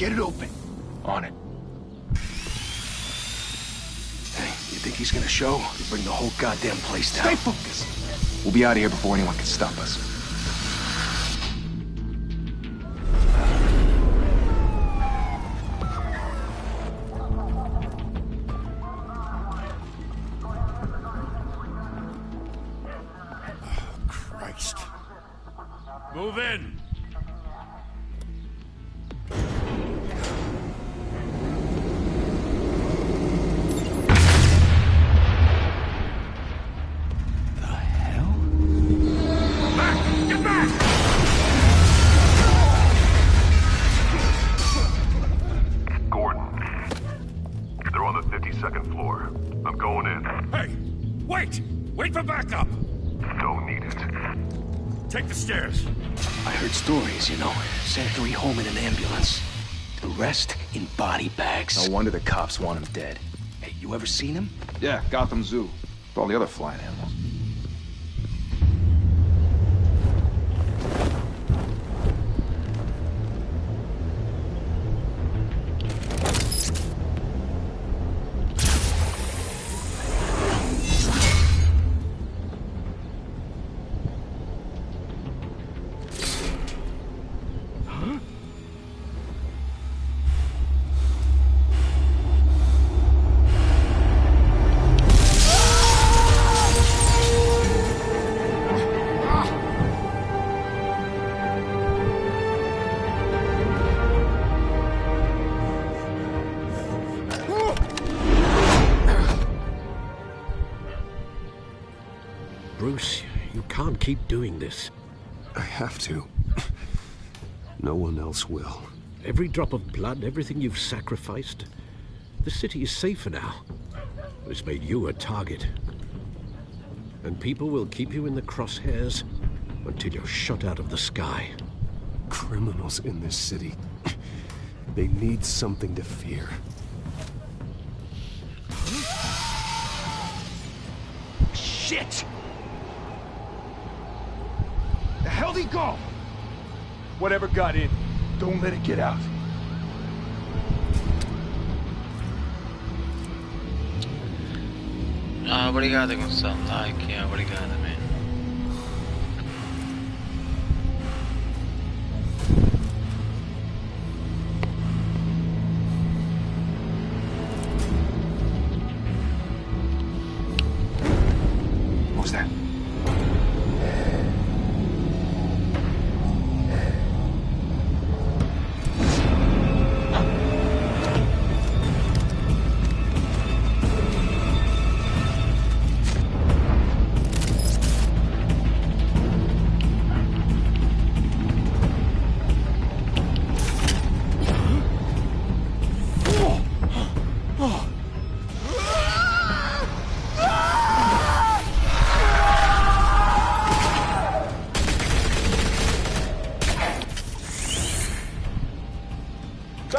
Get it open. On it. Hey, you think he's gonna show? He'll bring the whole goddamn place down. Stay focused. We'll be out of here before anyone can stop us. Christ. Move in. Wait for backup! Don't need it. Take the stairs. I heard stories, you know. Sent 3 home in an ambulance. The rest in body bags. No wonder the cops want him dead. Hey, you ever seen him? Yeah, Gotham Zoo. With all the other flying animals. Bruce, you can't keep doing this. I have to. No one else will. Every drop of blood, everything you've sacrificed. The city is safer now. It's made you a target. And people will keep you in the crosshairs until you're shot out of the sky. Criminals in this city. They need something to fear. Shit! The hell'd he go? Whatever got in, Don't let it get out. Obrigado, Gonçalo. Like, yeah, obrigado, man. What was that?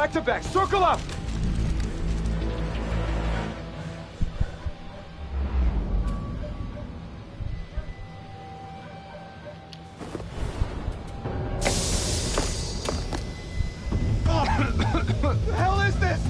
back to back, circle up! What the hell is this?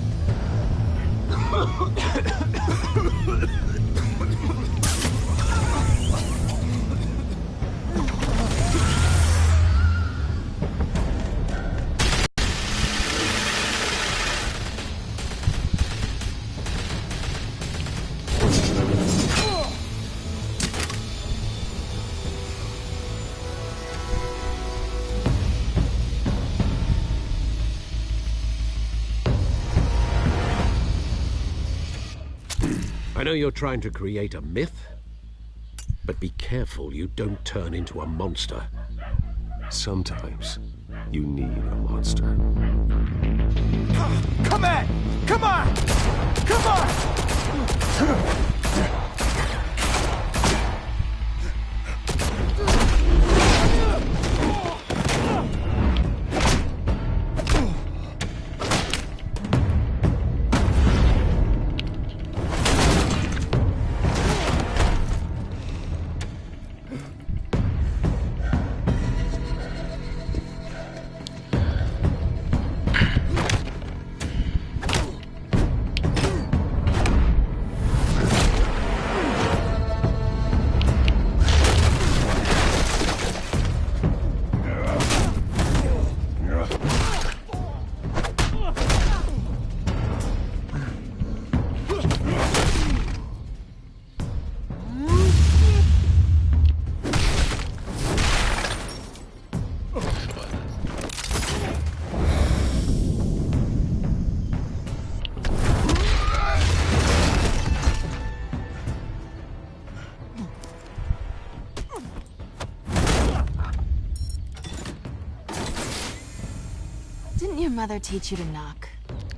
I know you're trying to create a myth, but be careful you don't turn into a monster. Sometimes you need a monster. Come on! Come on! Come on! Didn't your mother teach you to knock?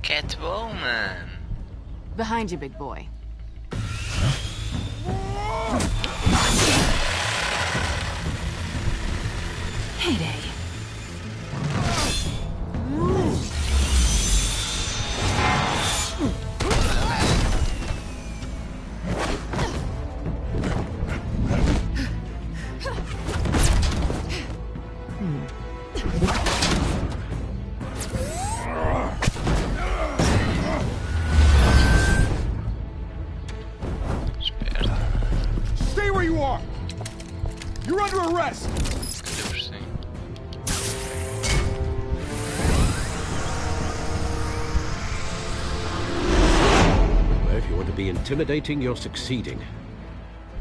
Catwoman. Behind you, big boy. Heyday. Stay where you are! You're under arrest! Well, if you want to be intimidating, you're succeeding.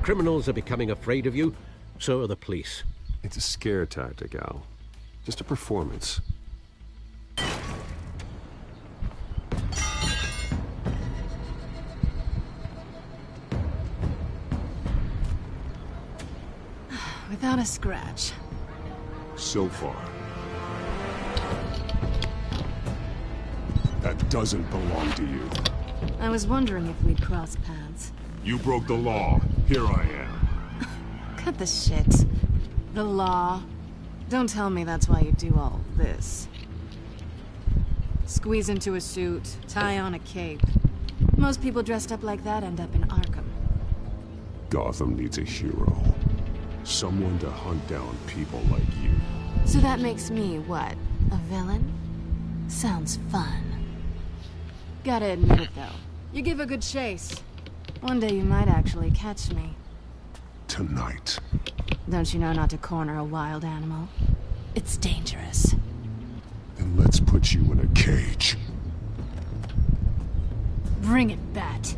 Criminals are becoming afraid of you, so are the police. It's a scare tactic, Al. Just a performance. Without a scratch. So far. That doesn't belong to you. I was wondering if we'd cross paths. You broke the law. Here I am. Cut the shit. The law. Don't tell me that's why you do all this. Squeeze into a suit, tie on a cape. Most people dressed up like that end up in Arkham. Gotham needs a hero. Someone to hunt down people like you. So that makes me, what, a villain? Sounds fun. Gotta admit it, though. You give a good chase. One day you might actually catch me. Tonight. Don't you know not to corner a wild animal? It's dangerous. Then let's put you in a cage. Bring it, Bat.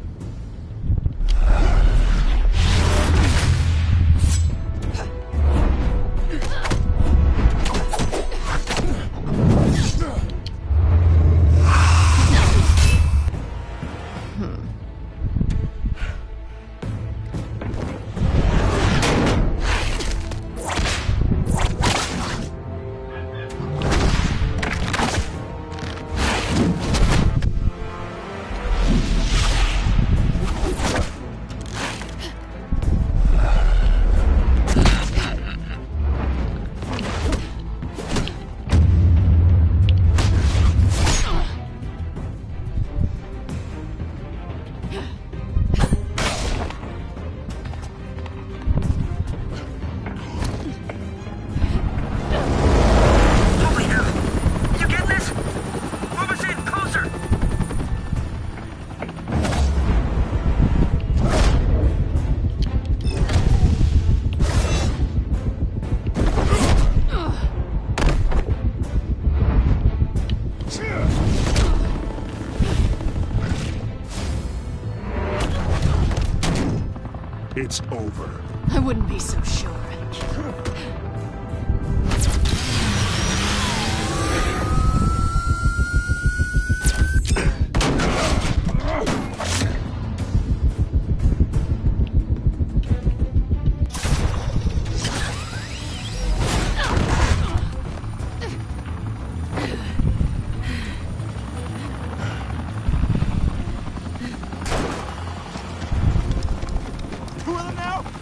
It's over. I wouldn't be so sure.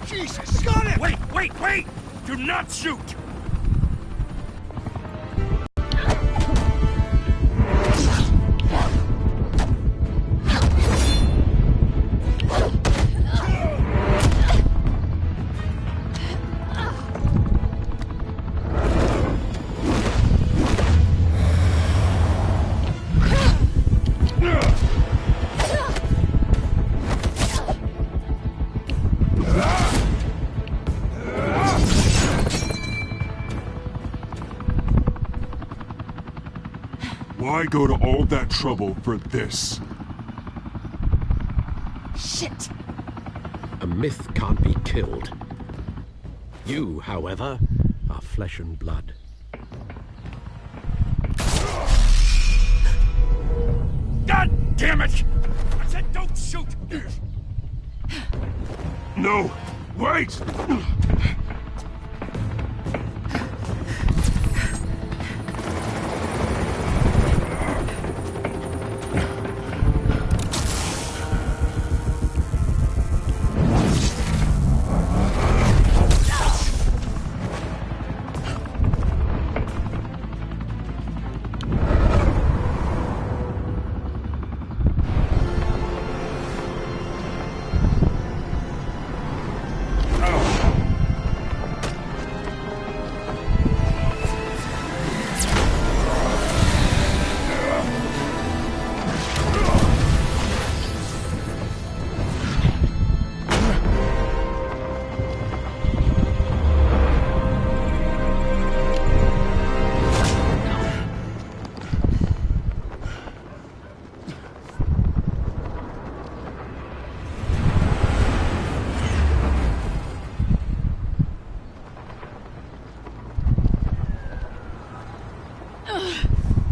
Jesus! Got it! Wait! Do not shoot! Why go to all that trouble for this? Shit! A myth can't be killed. You, however, are flesh and blood. God damn it! I said don't shoot! No! Wait!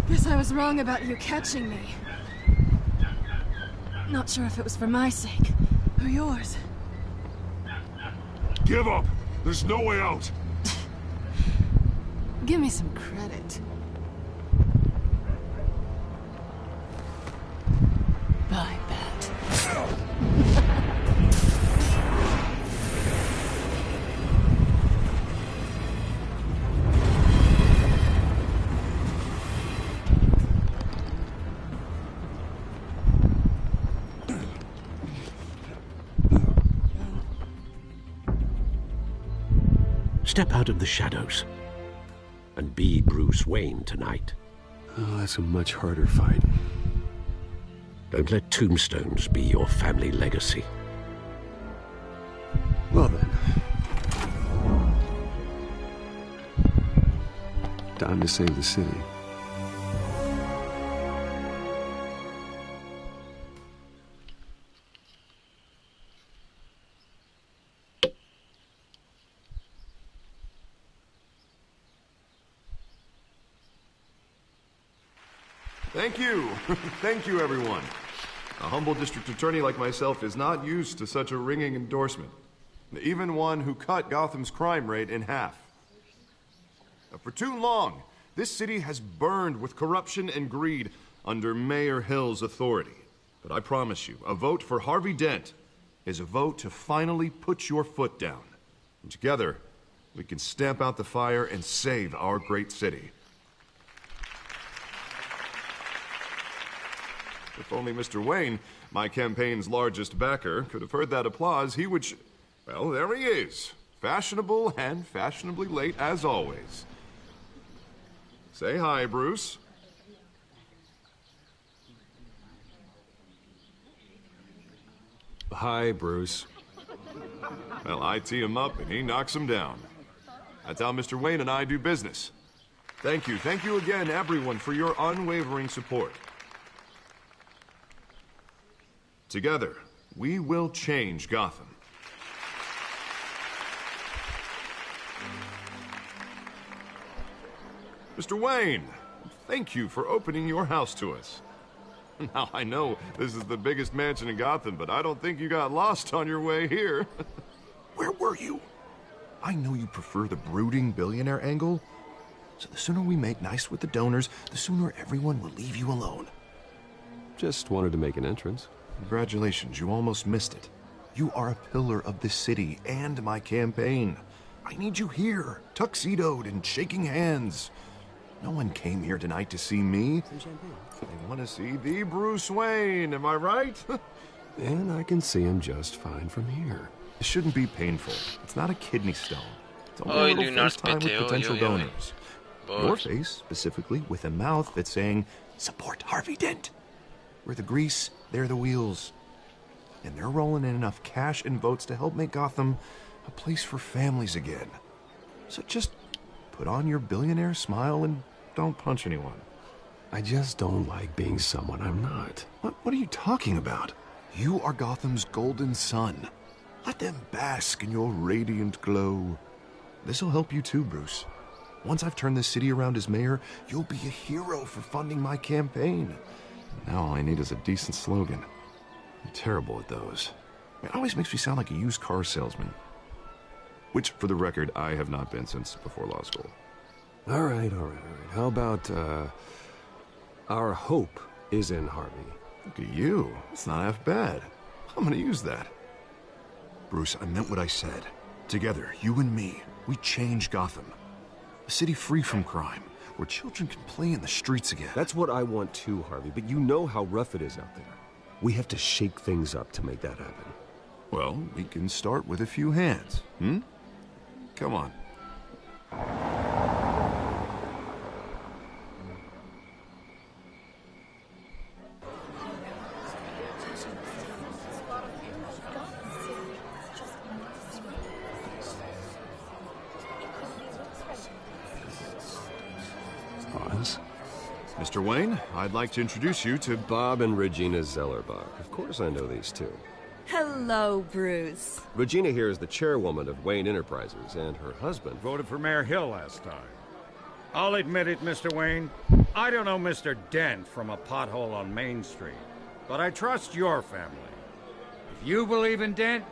Guess I was wrong about you catching me. Not sure if it was for my sake, or yours. Give up! There's no way out! Give me some credit. Bye, Bat. Step out of the shadows and be Bruce Wayne tonight. Oh, that's a much harder fight. Don't let tombstones be your family legacy. Well then. Time to save the city. Thank you. Thank you, everyone. A humble district attorney like myself is not used to such a ringing endorsement. Even one who cut Gotham's crime rate in half. For too long, this city has burned with corruption and greed under Mayor Hill's authority. But I promise you, a vote for Harvey Dent is a vote to finally put your foot down. And together, we can stamp out the fire and save our great city. If only Mr. Wayne, my campaign's largest backer, could have heard that applause, he would well, there he is. Fashionable and fashionably late as always. Say hi, Bruce. Hi, Bruce. Well, I tee him up and he knocks him down. That's how Mr. Wayne and I do business. Thank you again, everyone, for your unwavering support. Together, we will change Gotham. Mr. Wayne, thank you for opening your house to us. Now, I know this is the biggest mansion in Gotham, but I don't think you got lost on your way here. Where were you? I know you prefer the brooding billionaire angle, so the sooner we make nice with the donors, the sooner everyone will leave you alone. Just wanted to make an entrance. Congratulations, you almost missed it. You are a pillar of this city and my campaign. I need you here, tuxedoed and shaking hands. No one came here tonight to see me. They want to see the Bruce Wayne, am I right? And I can see him just fine from here. It shouldn't be painful. It's not a kidney stone. It's only a little FaceTime with potential donors. Your face, specifically, with a mouth that's saying, support Harvey Dent. We're the grease, they're the wheels. And they're rolling in enough cash and votes to help make Gotham a place for families again. So just put on your billionaire smile and don't punch anyone. I just don't like being someone I'm not. What are you talking about? You are Gotham's golden sun. Let them bask in your radiant glow. This'll help you too, Bruce. Once I've turned this city around as mayor, you'll be a hero for funding my campaign. Now all I need is a decent slogan. I'm terrible at those. It always makes me sound like a used car salesman. Which, for the record, I have not been since before law school. All right. How about, our hope is in Harvey? Look at you. It's not half bad. I'm gonna use that. Bruce, I meant what I said. Together, you and me, we change Gotham. A city free from crime, where children can play in the streets again. That's what I want too, Harvey, but you know how rough it is out there. We have to shake things up to make that happen. Well, we can start with a few hands, Come on. Mr. Wayne, I'd like to introduce you to Bob and Regina Zellerbach. Of course I know these two. Hello, Bruce. Regina here is the chairwoman of Wayne Enterprises, and her husband Voted for Mayor Hill last time. I'll admit it, Mr. Wayne. I don't know Mr. Dent from a pothole on Main Street, but I trust your family. If you believe in Dent,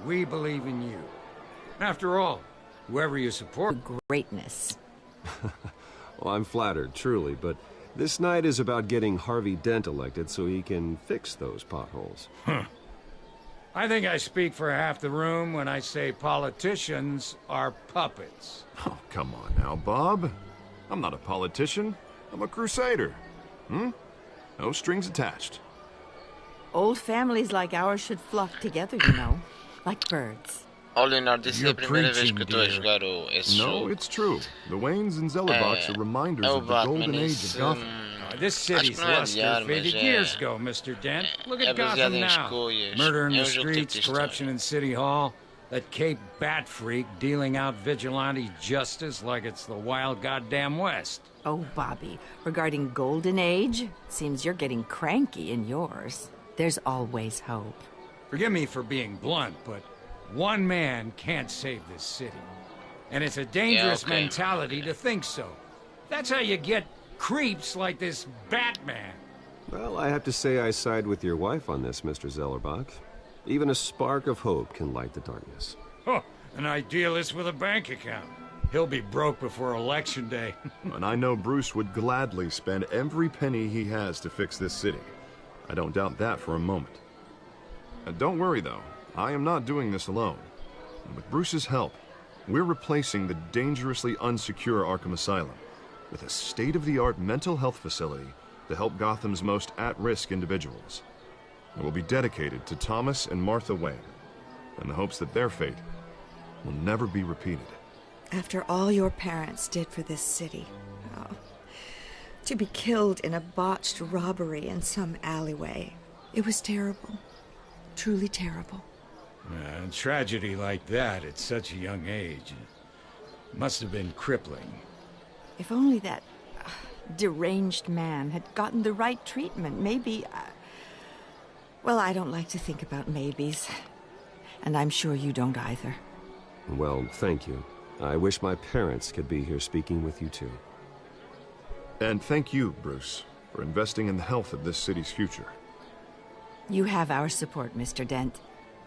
we believe in you. After all, whoever you support... Greatness. Well, I'm flattered, truly, but this night is about getting Harvey Dent elected so he can fix those potholes. I think I speak for half the room when I say politicians are puppets. Oh, come on now, Bob. I'm not a politician. I'm a crusader. No strings attached. Old families like ours should flock together, you know. Like birds. Leonardo, essa é a primeira vez que eu estou a jogar esse jogo. No, it's true. The Waynes and Zellerbachs are reminders of the golden age of Gotham. This city's luster faded years ago, Mr. Dent. Look at Gotham now. Murder in the streets, corruption in City Hall, that Cape Bat freak dealing out vigilante justice like it's the wild goddamn West. Oh, Bobby, regarding Golden Age, seems you're getting cranky in yours. There's always hope. Forgive me for being blunt, but one man can't save this city. And it's a dangerous mentality to think so. That's how you get creeps like this Batman. Well, I have to say I side with your wife on this, Mr. Zellerbach. Even a spark of hope can light the darkness. Oh, an idealist with a bank account. He'll be broke before Election Day. And I know Bruce would gladly spend every penny he has to fix this city. I don't doubt that for a moment. Don't worry, though. I am not doing this alone. And with Bruce's help, we're replacing the dangerously unsecure Arkham Asylum with a state-of-the-art mental health facility to help Gotham's most at-risk individuals. It will be dedicated to Thomas and Martha Wayne, in the hopes that their fate will never be repeated. After all your parents did for this city, to be killed in a botched robbery in some alleyway, it was terrible. Truly terrible. A tragedy like that at such a young age must have been crippling. If only that deranged man had gotten the right treatment, maybe... Well, I don't like to think about maybes. And I'm sure you don't either. Well, thank you. I wish my parents could be here speaking with you too. And thank you, Bruce, for investing in the health of this city's future. You have our support, Mr. Dent.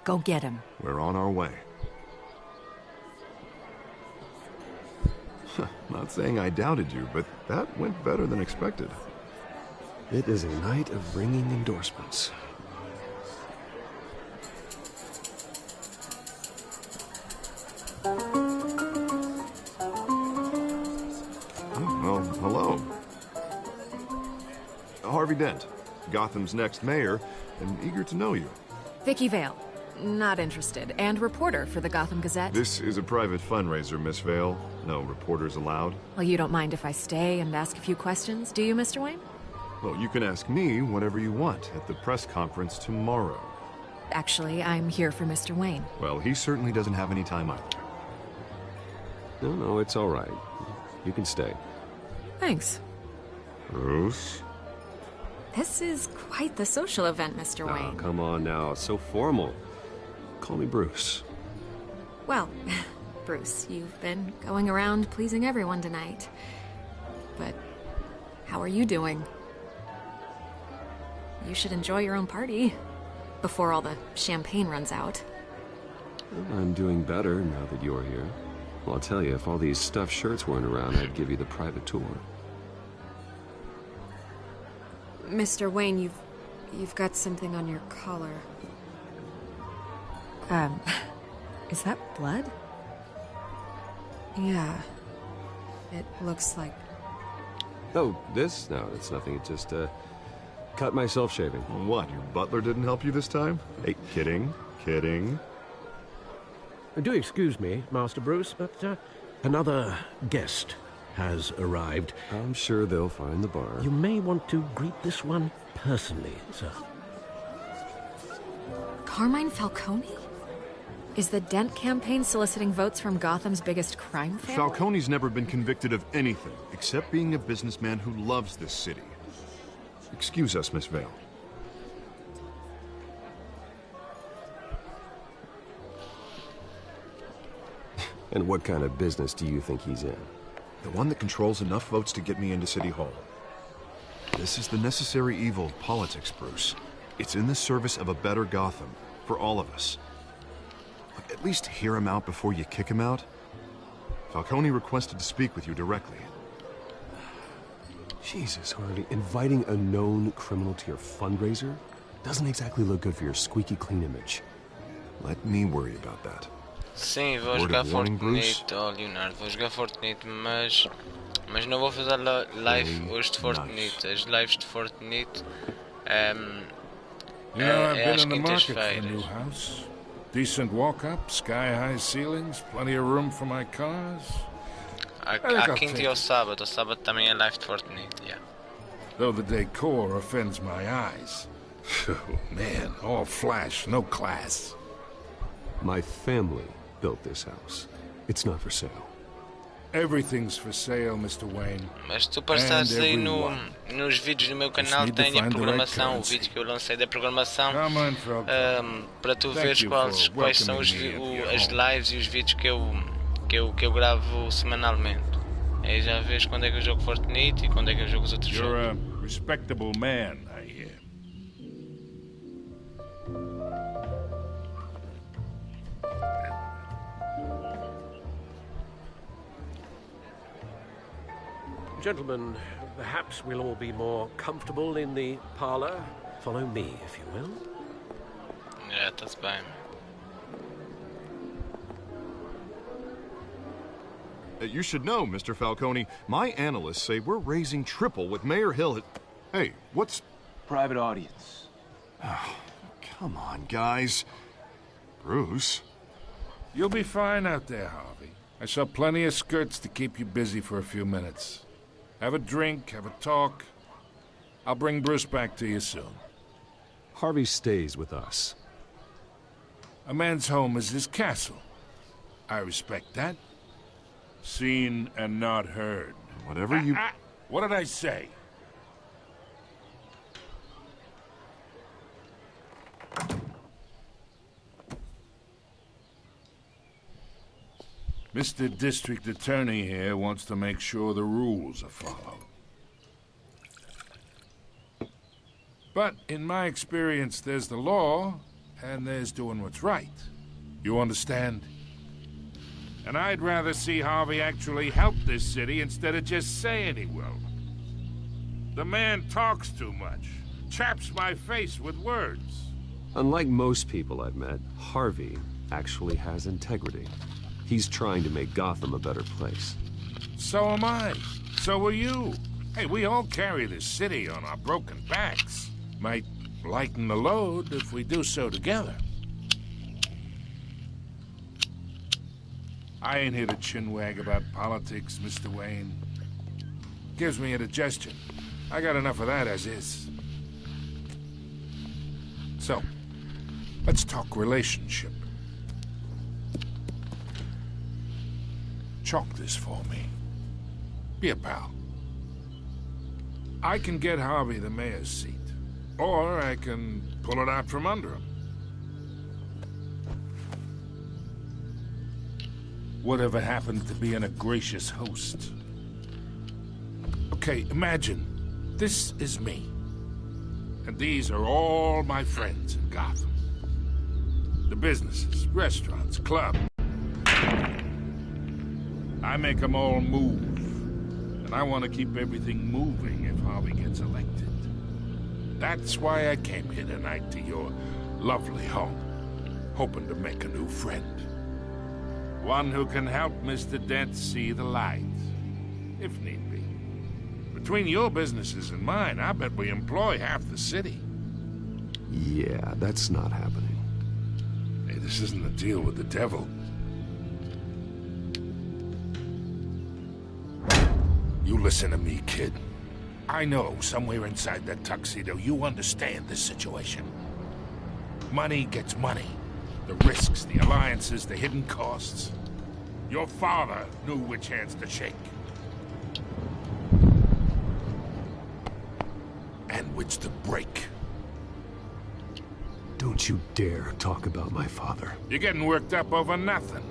Go get him. We're on our way. Not saying I doubted you, but that went better than expected. It is a night of ringing endorsements. Well, hello. Harvey Dent, Gotham's next mayor, and eager to know you. Vicky Vale. Not interested. And reporter for the Gotham Gazette. This is a private fundraiser, Miss Vale. No reporters allowed. Well, you don't mind if I stay and ask a few questions, do you, Mr. Wayne? Well, you can ask me whatever you want at the press conference tomorrow. Actually, I'm here for Mr. Wayne. Well, he certainly doesn't have any time either. No, it's all right. You can stay. Thanks. Bruce? This is quite the social event, Mr. Wayne. Oh, come on now. It's so formal. Call me Bruce. Well, Bruce, you've been going around pleasing everyone tonight. But how are you doing? You should enjoy your own party before all the champagne runs out. I'm doing better now that you're here. Well, I'll tell you, if all these stuffed shirts weren't around, I'd give you the private tour. Mr. Wayne, you've got something on your collar. Is that blood? Yeah. It looks like... Oh, this? No, it's nothing. It just, cut myself shaving. What, your butler didn't help you this time? Hey, kidding. Do excuse me, Master Bruce, but another guest has arrived. I'm sure they'll find the bar. You may want to greet this one personally, sir. Carmine Falcone? Is the Dent campaign soliciting votes from Gotham's biggest crime family? Falcone's never been convicted of anything, except being a businessman who loves this city. Excuse us, Miss Vale. And what kind of business do you think he's in? The one that controls enough votes to get me into City Hall. This is the necessary evil of politics, Bruce. It's in the service of a better Gotham, for all of us. Look, at least hear him out before you kick him out. Falcone requested to speak with you directly. Jesus, Harvey, inviting a known criminal to your fundraiser doesn't exactly look good for your squeaky clean image. Let me worry about that. Sim, vou jogar Fortnite, oh Leonardo, vou jogar Fortnite, mas não vou fazer live hoje de Fortnite. As lives de Fortnite é às quintas-feiras. Decent walk-up, sky-high ceilings, plenty of room for my cars. À quinta e ao sábado também é live de Fortnite, yeah. Though the decor offends my eyes. Oh, man, all flash, no class. My family built this house. It's not for sale. Everything's for sale, Mr. Wayne. Mas tu passaste aí nos vídeos do meu canal, tem a programação, o vídeo que eu lancei da programação, para tu veres quais são as lives e os vídeos que eu gravo semanalmente. Aí já vês quando é que eu jogo Fortnite e quando é que eu jogo os outros jogos. You're a respectable man, I hear. Gentlemen, perhaps we'll all be more comfortable in the parlor. Follow me, if you will. Yeah, that's fine. You should know, Mr. Falcone, my analysts say we're raising triple what Mayor Hill had... Hey, what's... Private audience. Oh, come on, guys. Bruce? You'll be fine out there, Harvey. I saw plenty of skirts to keep you busy for a few minutes. Have a drink, have a talk. I'll bring Bruce back to you soon. Harvey stays with us. A man's home is his castle. I respect that. Seen and not heard. Whatever you... What did I say? Mr. District Attorney here wants to make sure the rules are followed. But in my experience, there's the law, and there's doing what's right. You understand? And I'd rather see Harvey actually help this city instead of just saying he will. The man talks too much, chaps my face with words. Unlike most people I've met, Harvey actually has integrity. He's trying to make Gotham a better place. So am I. So are you. Hey, we all carry this city on our broken backs. Might lighten the load if we do so together. I ain't here to chinwag about politics, Mr. Wayne. Gives me indigestion. I got enough of that as is. So, let's talk relationship. Chalk this for me. Be a pal. I can get Harvey the mayor's seat, or I can pull it out from under him. Whatever happens to being a gracious host? Okay, imagine this is me, and these are all my friends in Gotham. The businesses, restaurants, clubs. I make them all move, and I want to keep everything moving if Harvey gets elected. That's why I came here tonight to your lovely home, hoping to make a new friend. One who can help Mr. Dent see the light, if need be. Between your businesses and mine, I bet we employ half the city. Yeah, that's not happening. Hey, this isn't a deal with the devil. You listen to me, kid. I know somewhere inside that tuxedo you understand this situation. Money gets money. The risks, the alliances, the hidden costs. Your father knew which hands to shake. And which to break. Don't you dare talk about my father. You're getting worked up over nothing.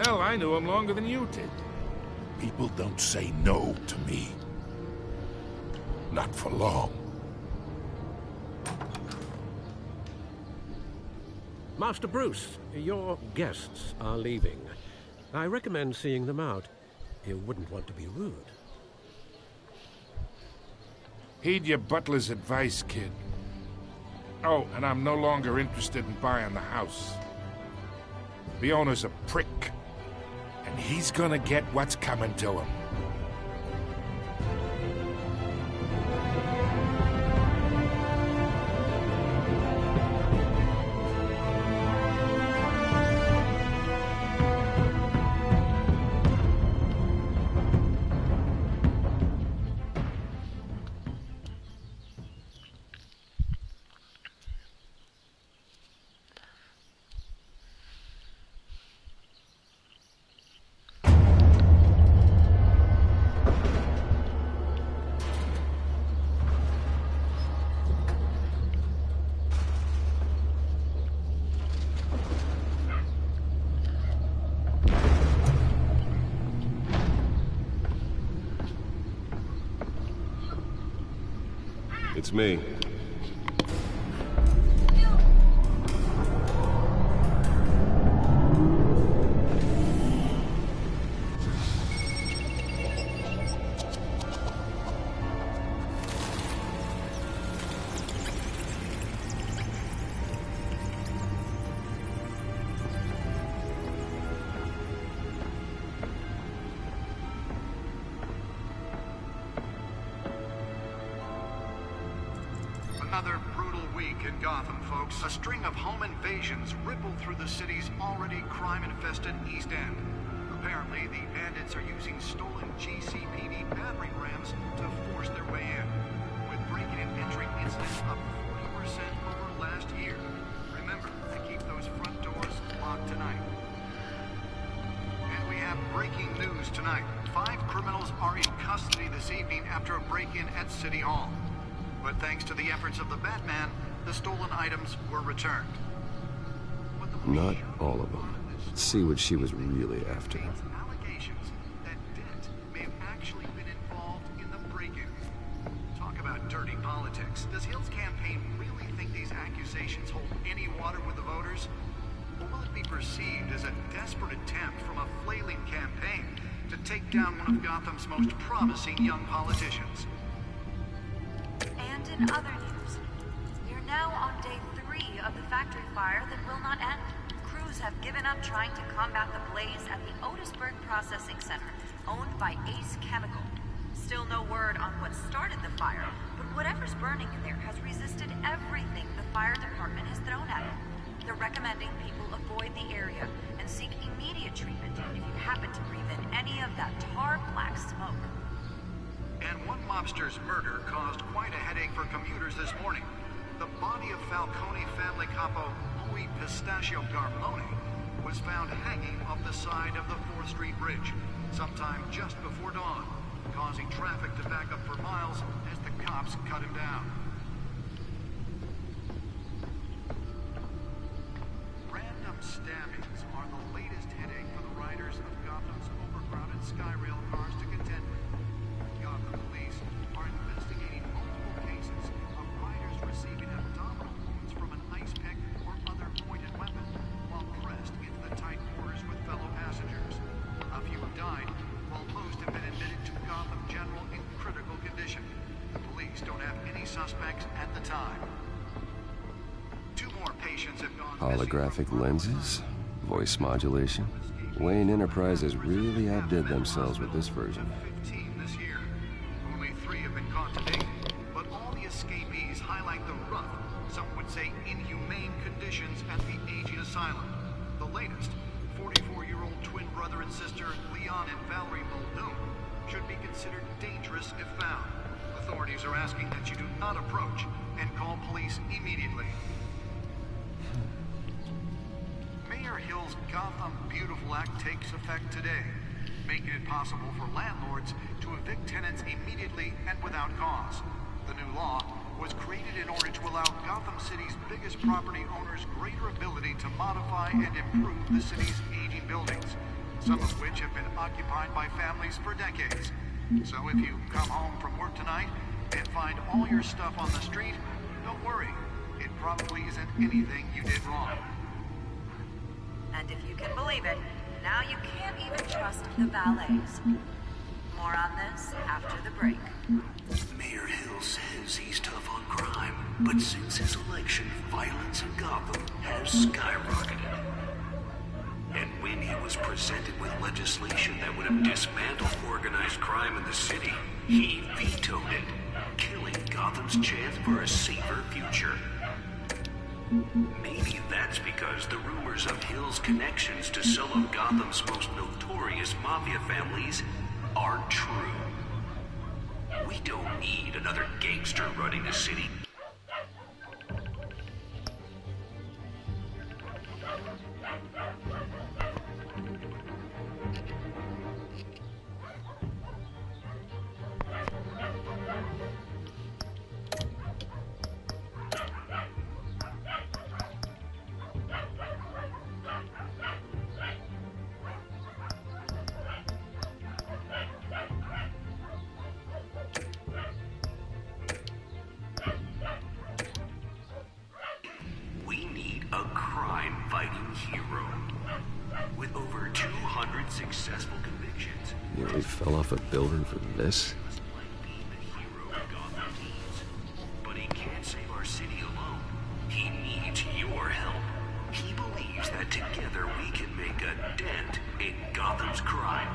Hell, I knew him longer than you did. People don't say no to me. Not for long. Master Bruce, your guests are leaving. I recommend seeing them out. You wouldn't want to be rude. Heed your butler's advice, kid. Oh, and I'm no longer interested in buying the house. The owner's a prick, and he's gonna get what's coming to him. It's me. Another brutal week in Gotham, folks. A string of home invasions rippled through the city's already crime-infested East End. Apparently, the bandits are using stolen GCPD battering rams to force their way in, with breaking and entering incidents up 40% over last year. Remember to keep those front doors locked tonight. And we have breaking news tonight. 5 criminals are in custody this evening after a break-in at City Hall. But thanks to the efforts of the Batman, the stolen items were returned. Not all of them. Let's see what she was really after. Allegations that Dent may have actually been involved in the break-in. Talk about dirty politics. Does Hill's campaign really think these accusations hold any water with the voters? Or will it be perceived as a desperate attempt from a flailing campaign to take down one of Gotham's most promising young politicians? And in other news, we're now on day 3 of the factory fire that will not end. Crews have given up trying to combat the blaze at the Otisburg Processing Center, owned by Ace Chemical. Still no word on what started the fire, but whatever's burning in there has resisted everything the fire department has thrown at it. They're recommending people avoid the area and seek immediate treatment if you happen to breathe in any of that tar black smoke. And one mobster's murder caused quite a headache for commuters this morning. The body of Falcone family capo Louis Pistachio Garmone was found hanging off the side of the 4th Street Bridge sometime just before dawn, causing traffic to back up for miles as the cops cut him down. Random stabbings are the latest headache for the riders of Gotham's overcrowded Skyrail cars to contend with. Gotham police are investigating multiple cases of riders receiving abdominal wounds from an ice pick or other pointed weapon while pressed into the tight quarters with fellow passengers. A few have died, while most have been admitted to Gotham General in critical condition. The police don't have any suspects at the time. 2 more patients have gone Holographic lenses? Voice modulation? Wayne Enterprises really outdid themselves with this version. 15 this year. Only 3 have been caught to date, but all the escapees highlight the rough, some would say inhumane conditions at the aging asylum. The latest, 44-year-old twin brother and sister Leon and Valerie Muldoon, should be considered dangerous if found. Authorities are asking that you do not approach and call police immediately. Mayor Hill's Gotham Beautiful Act takes effect today, making it possible for landlords to evict tenants immediately and without cause. The new law was created in order to allow Gotham City's biggest property owners greater ability to modify and improve the city's aging buildings. some of which have been occupied by families for decades. So if you come home from work tonight and find all your stuff on the street, don't worry. It probably isn't anything you did wrong. And if you can believe it, now you can't even trust the valets. More on this after the break. Mayor Hill says he's tough on crime, but since his election, violence in Gotham has skyrocketed. And when he was presented with legislation that would have dismantled organized crime in the city, he vetoed it, killing Gotham's chance for a safer future. Maybe that's because the rumors of Hill's connections to some of Gotham's most notorious mafia families aren't true. We don't need another gangster running the city. Successful convictions. Nearly fell off a building for this? But he can't save our city alone. He needs your help. He believes that together we can make a dent in Gotham's crime.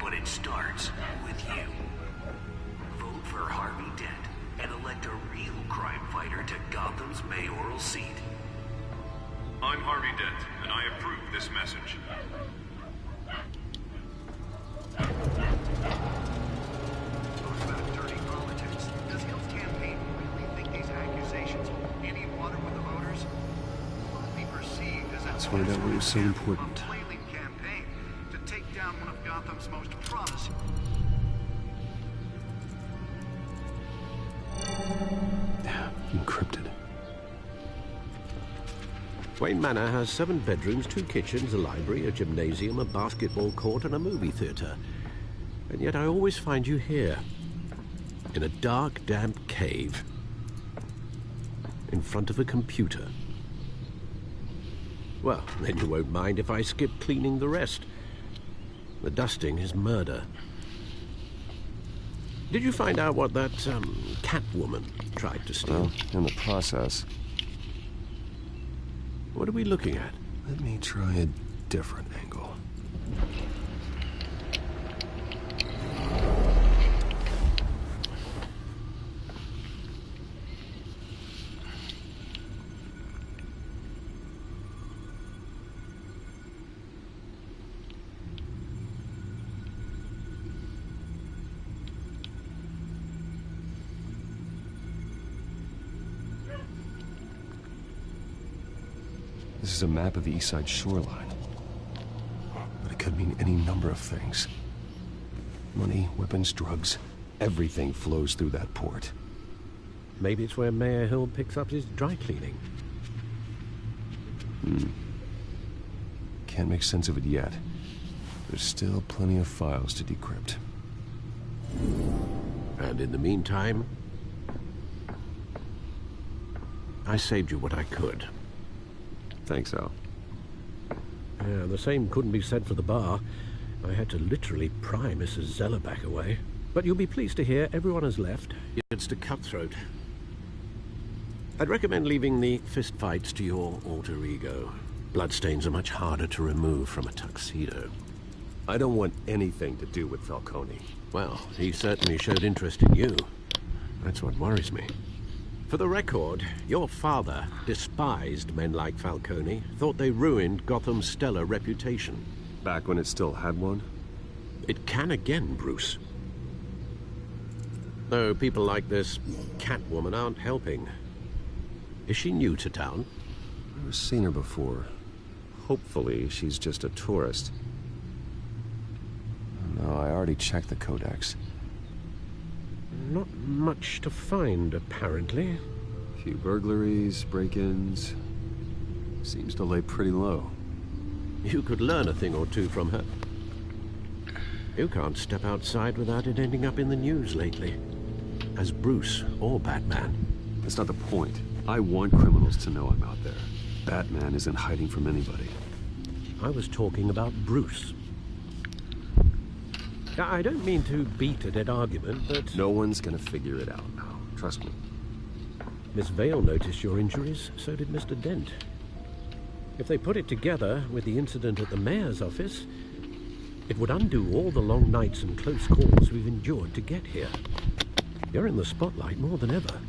But it starts with you. Vote for Harvey Dent and elect a real crime fighter to Gotham's mayoral seat. I'm Harvey Dent, and I approve this message. Does Hill's campaign really think these accusations hold any water with the voters? Will it be perceived as a That's why that was so important. flailing campaign to take down one of Gotham's most promising? Encrypted. Wayne Manor has 7 bedrooms, 2 kitchens, a library, a gymnasium, a basketball court, and a movie theater. And yet I always find you here, in a dark, damp cave, in front of a computer. Well, then you won't mind if I skip cleaning the rest. The dusting is murder. Did you find out what that, Catwoman tried to steal? Well, in the process. What are we looking at? Let me try a different angle. This is a map of the East Side shoreline. But it could mean any number of things. Money, weapons, drugs, everything flows through that port. Maybe it's where Mayor Hill picks up his dry cleaning. Can't make sense of it yet. There's still plenty of files to decrypt. And in the meantime, I saved you what I could. Thanks, Al. Yeah, the same couldn't be said for the bar. I had to literally pry Mrs. Zeller back away. But you'll be pleased to hear everyone has left. It's to Cutthroat. I'd recommend leaving the fistfights to your alter ego. Bloodstains are much harder to remove from a tuxedo. I don't want anything to do with Falcone. Well, he certainly showed interest in you. That's what worries me. For the record, your father despised men like Falcone, thought they ruined Gotham's stellar reputation. Back when it still had one? It can again, Bruce. Though people like this Catwoman aren't helping. Is she new to town? I've never seen her before. Hopefully, she's just a tourist. No, I already checked the codex. Not much to find, apparently. A few burglaries, break-ins. Seems to lay pretty low. You could learn a thing or two from her. You can't step outside without it ending up in the news lately. As Bruce or Batman. That's not the point. I want criminals to know I'm out there. Batman isn't hiding from anybody. I was talking about Bruce. Now, I don't mean to beat a dead argument, but... No one's gonna figure it out now. Trust me. Miss Vale noticed your injuries, so did Mr. Dent. If they put it together with the incident at the mayor's office, it would undo all the long nights and close calls we've endured to get here. You're in the spotlight more than ever.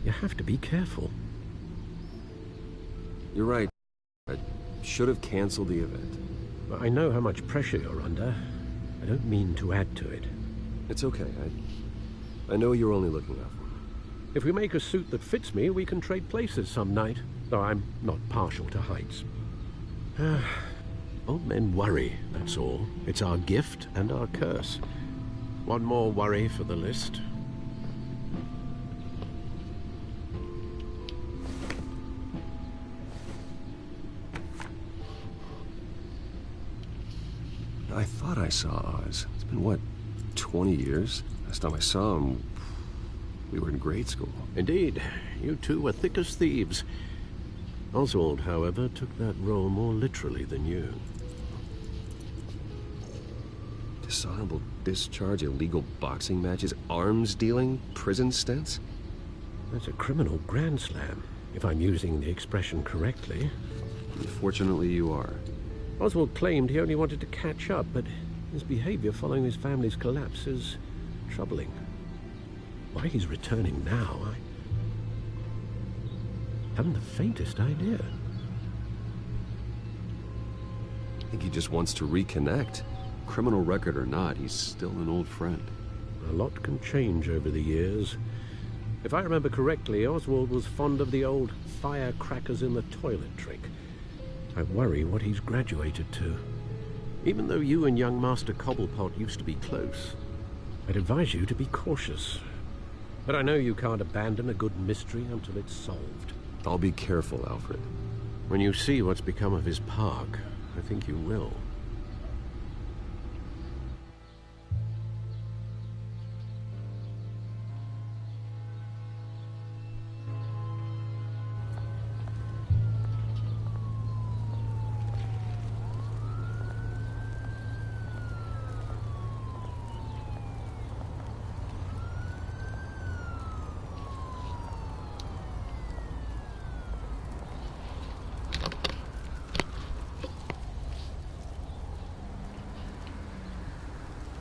You have to be careful. You're right. I should have canceled the event. I know how much pressure you're under. I don't mean to add to it. It's okay. I know you're only looking out for me. If we make a suit that fits me, we can trade places some night. Though I'm not partial to heights. Old men worry, that's all. It's our gift and our curse. One more worry for the list. I thought I saw Oz. It's been, what, 20 years? Last time I saw him, we were in grade school. Indeed. You two were thick as thieves. Oswald, however, took that role more literally than you. Dishonorable discharge, illegal boxing matches, arms dealing, prison stints? That's a criminal grand slam, if I'm using the expression correctly. Fortunately, you are. Oswald claimed he only wanted to catch up, but his behavior following his family's collapse is troubling. Why he's returning now, I haven't the faintest idea. I think he just wants to reconnect. Criminal record or not, he's still an old friend. A lot can change over the years. If I remember correctly, Oswald was fond of the old firecrackers in the toilet trick. I worry what he's graduated to. Even though you and young Master Cobblepot used to be close, I'd advise you to be cautious. But I know you can't abandon a good mystery until it's solved. I'll be careful, Alfred. When you see what's become of his park, I think you will.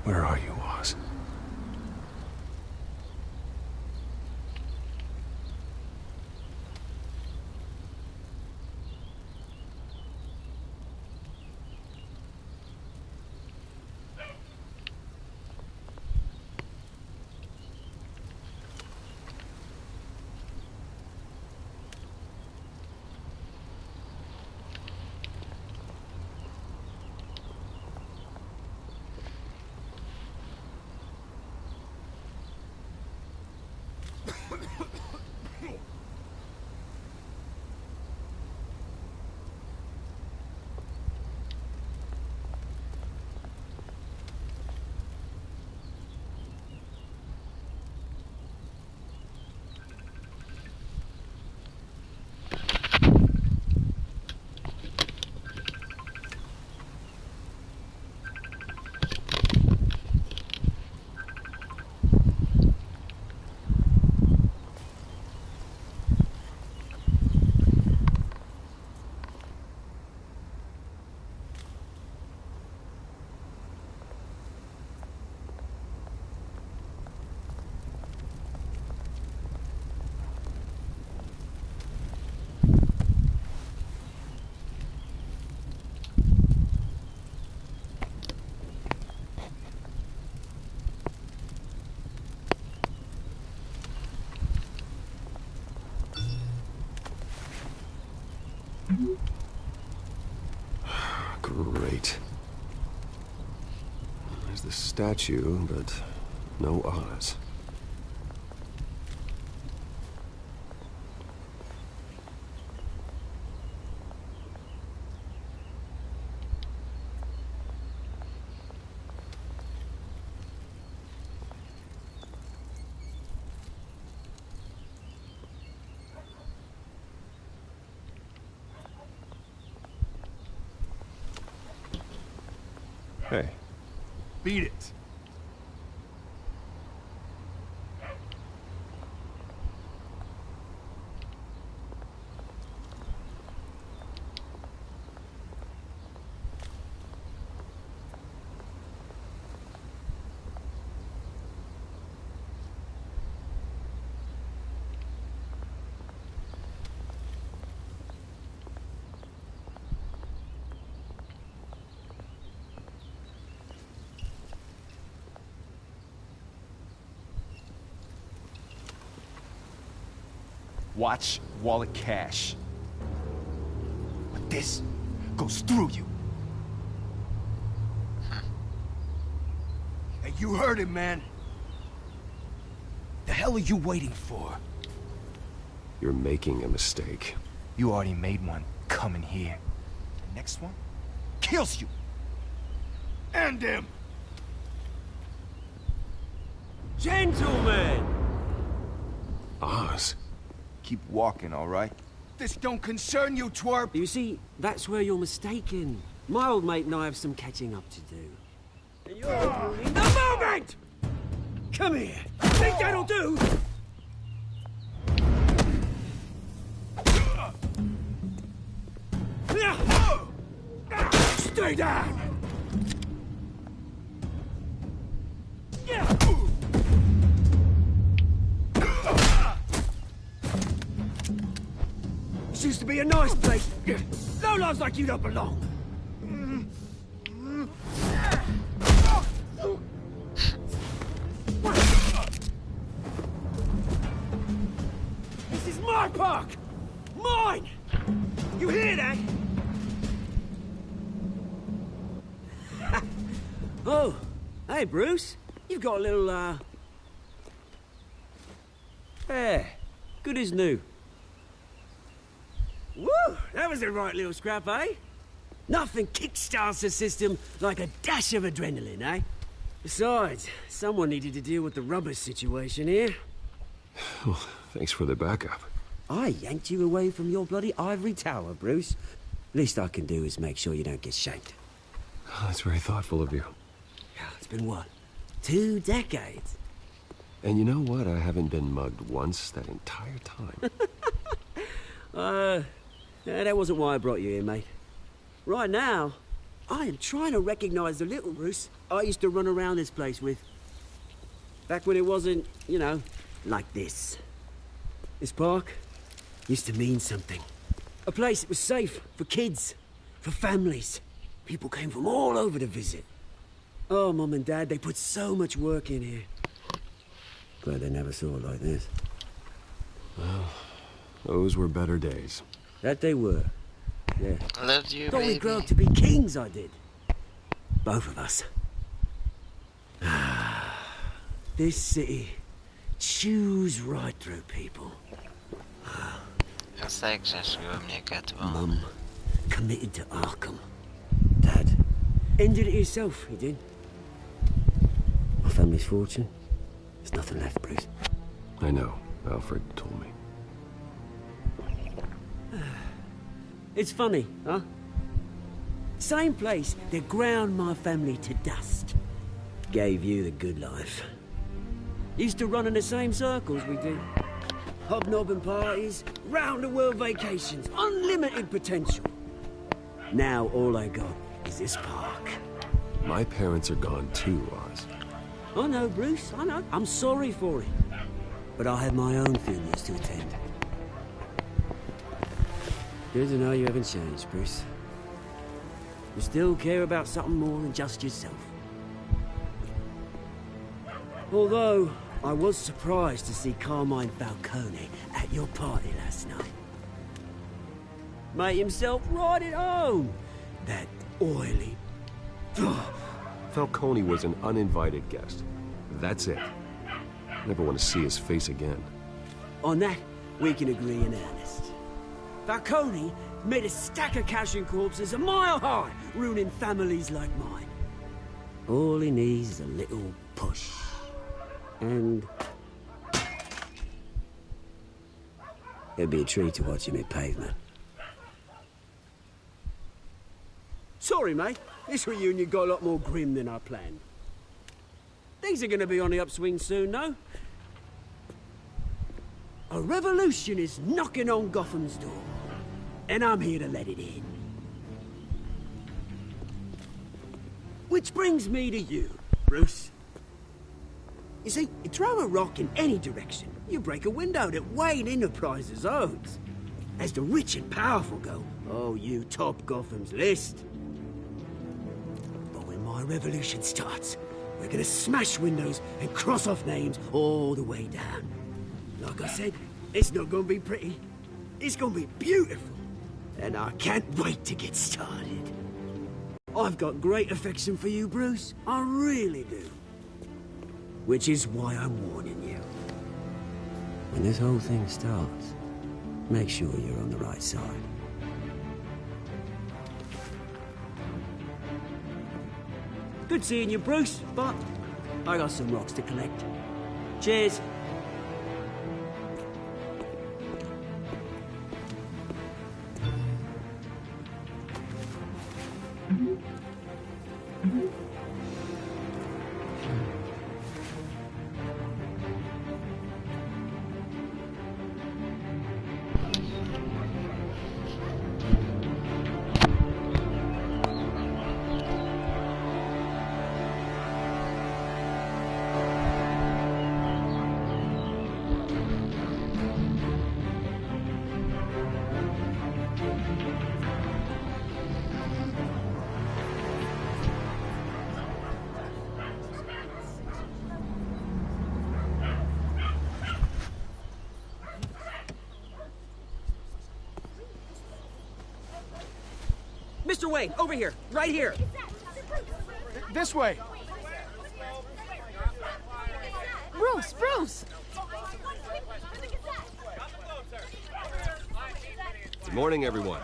Where are you, Oz? Great. There's the statue, but no Oz. Hey. Beat it. Watch wallet cash. But this goes through you. Hey, you heard him, man. The hell are you waiting for? You're making a mistake. You already made one coming here. The next one kills you. And him. Gentlemen! Oz. Keep walking, all right? This don't concern you, twerp! You see, that's where you're mistaken. My old mate and I have some catching up to do. And you're ruining the moment! Come here! Think that'll do? Stay down! This used to be a nice place. No lives like you don't belong. This is my park! Mine! You hear that? Oh, hey, Bruce. You've got a little, Yeah, good as new. Woo! That was a right little scrap, eh? Nothing kickstarts the system like a dash of adrenaline, eh? Besides, someone needed to deal with the rubber situation here. Well, thanks for the backup. I yanked you away from your bloody ivory tower, Bruce. Least I can do is make sure you don't get shanked. Oh, that's very thoughtful of you. It's been what? 2 decades? And you know what? I haven't been mugged once that entire time. That wasn't why I brought you here, mate. Right now, I am trying to recognize the little Bruce I used to run around this place with. Back when it wasn't, you know, like this. This park used to mean something. A place that was safe for kids, for families. People came from all over to visit. Oh, Mum and Dad, they put so much work in here. Glad they never saw it like this. Well, those were better days. That they were. Yeah. Loved you, Thought baby. we'd grow up to be kings, I did. Both of us. This city chews right through people. Eu sei que já chegou a minha cat bom. Mum committed to Arkham. Dad ended it himself, he did. My family's fortune. There's nothing left, Bruce. I know. Alfred told me. It's funny, huh? Same place that ground my family to dust. Gave you the good life. Used to run in the same circles we do. Hobnobbing parties, round-the-world vacations, unlimited potential. Now all I got is this park. My parents are gone too, Oz. I know, Bruce, I know. I'm sorry for it. But I have my own funerals to attend. Good to know you haven't changed, Bruce. You still care about something more than just yourself. Although, I was surprised to see Carmine Falcone at your party last night. Made himself right at home. That oily... Falcone was an uninvited guest. That's it. Never want to see his face again. On that, we can agree in earnest. Falcone made a stack of cashing corpses a mile high, ruining families like mine. All he needs is a little push. And... it'd be a treat to watch him hit pavement. Sorry, mate. This reunion got a lot more grim than I planned. Things are going to be on the upswing soon, though. A revolution is knocking on Gotham's door, and I'm here to let it in. Which brings me to you, Bruce. You see, you throw a rock in any direction, you break a window that Wayne Enterprises owns. As the rich and powerful go, oh, you top Gotham's list. But when my revolution starts, we're gonna smash windows and cross off names all the way down. Like I said, it's not gonna be pretty. It's gonna be beautiful. And I can't wait to get started. I've got great affection for you, Bruce. I really do. Which is why I'm warning you. When this whole thing starts, make sure you're on the right side. Good seeing you, Bruce, but I got some rocks to collect. Cheers. Mr. Wayne, over here, right here. This way. Bruce! Good morning, everyone.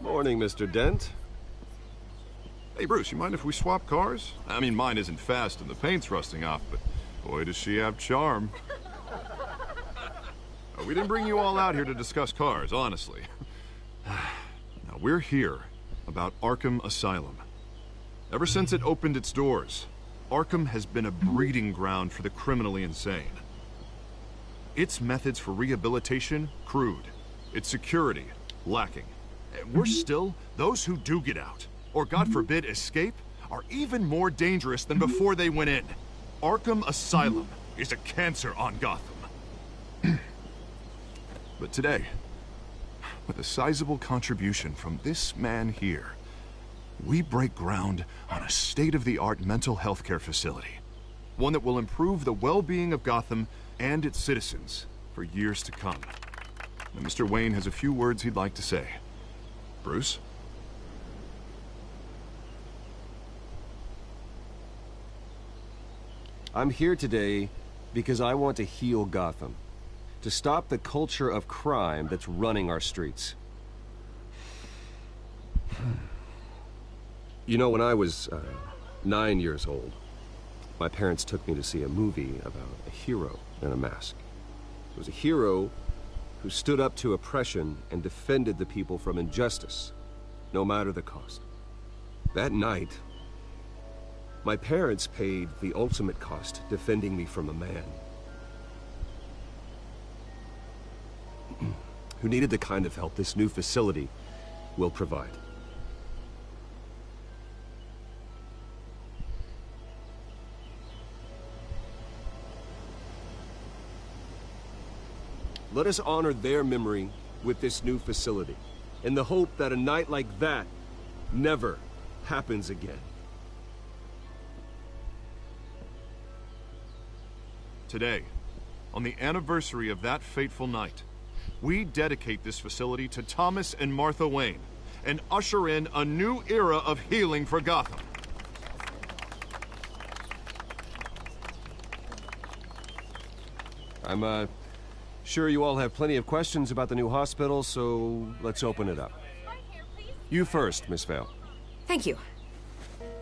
Morning, Mr. Dent. Hey, Bruce, you mind if we swap cars? I mean, mine isn't fast and the paint's rusting off, but boy, does she have charm. We didn't bring you all out here to discuss cars, honestly. Now, we're here about Arkham Asylum. Ever since it opened its doors, Arkham has been a breeding ground for the criminally insane. Its methods for rehabilitation, crude. Its security, lacking. And worse still, those who do get out, or God forbid escape, are even more dangerous than before they went in. Arkham Asylum is a cancer on Gotham. But today, with a sizable contribution from this man here, we break ground on a state-of-the-art mental health care facility. One that will improve the well-being of Gotham and its citizens for years to come. And Mr. Wayne has a few words he'd like to say. Bruce? I'm here today because I want to heal Gotham. To stop the culture of crime that's running our streets. You know, when I was 9 years old, my parents took me to see a movie about a hero in a mask. It was a hero who stood up to oppression and defended the people from injustice, no matter the cost. That night, my parents paid the ultimate cost defending me from a man who needed the kind of help this new facility will provide. Let us honor their memory with this new facility, in the hope that a night like that never happens again. Today, on the anniversary of that fateful night, we dedicate this facility to Thomas and Martha Wayne and usher in a new era of healing for Gotham. I'm sure you all have plenty of questions about the new hospital, so let's open it up. You first, Miss Vale. Thank you.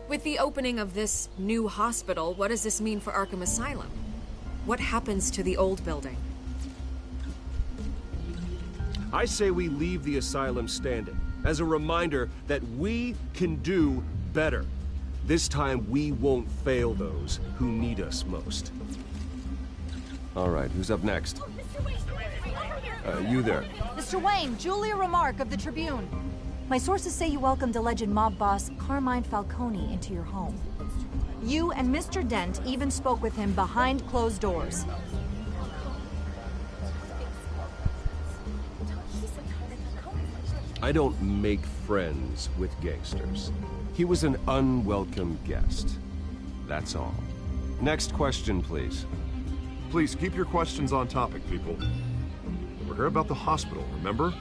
With the opening of this new hospital, what does this mean for Arkham Asylum? What happens to the old building? I say we leave the asylum standing. as a reminder that we can do better. This time, we won't fail those who need us most. All right, who's up next? You there. Mr. Wayne, Julia Remark of the Tribune. My sources say you welcomed alleged mob boss Carmine Falcone into your home. You and Mr. Dent even spoke with him behind closed doors. I don't make friends with gangsters. He was an unwelcome guest. That's all. Next question, please. Please, keep your questions on topic, people. We're here about the hospital, remember?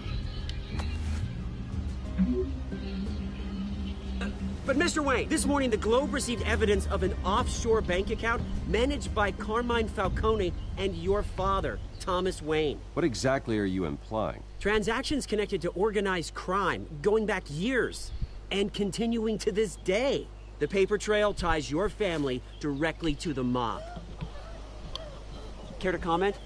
But Mr. Wayne, this morning the Globe received evidence of an offshore bank account managed by Carmine Falcone and your father, Thomas Wayne. What exactly are you implying? Transactions connected to organized crime, going back years, and continuing to this day. The paper trail ties your family directly to the mob. Care to comment?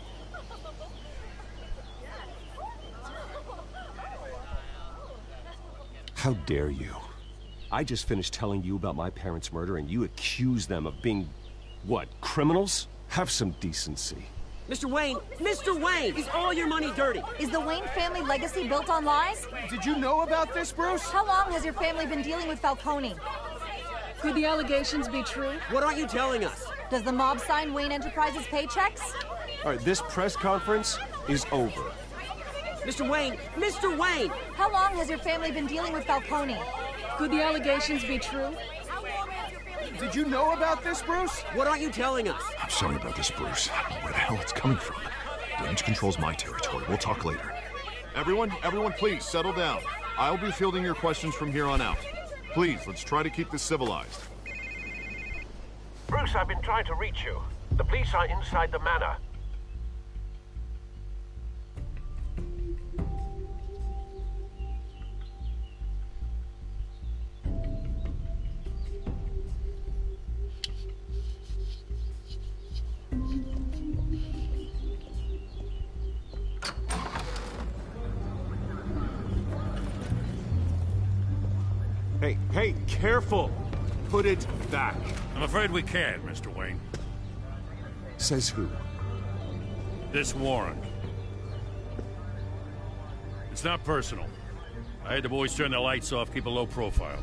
How dare you? I just finished telling you about my parents' murder and you accuse them of being, what, criminals? Have some decency. Mr. Wayne, is all your money dirty? Is the Wayne family legacy built on lies? Did you know about this, Bruce? How long has your family been dealing with Falcone? Could the allegations be true? What aren't you telling us? Does the mob sign Wayne Enterprises paychecks? All right, this press conference is over. Mr. Wayne! How long has your family been dealing with Falcone? Could the allegations be true? Did you know about this, Bruce? What aren't you telling us? I'm sorry about this, Bruce. I don't know where the hell it's coming from. Damage control's my territory. We'll talk later. Everyone, please, settle down. I'll be fielding your questions from here on out. Please, let's try to keep this civilized. Bruce, I've been trying to reach you. The police are inside the manor. Hey, careful! Put it back. I'm afraid we can't, Mr. Wayne. Says who? This warrant. It's not personal. I had the boys turn the lights off, keep a low profile.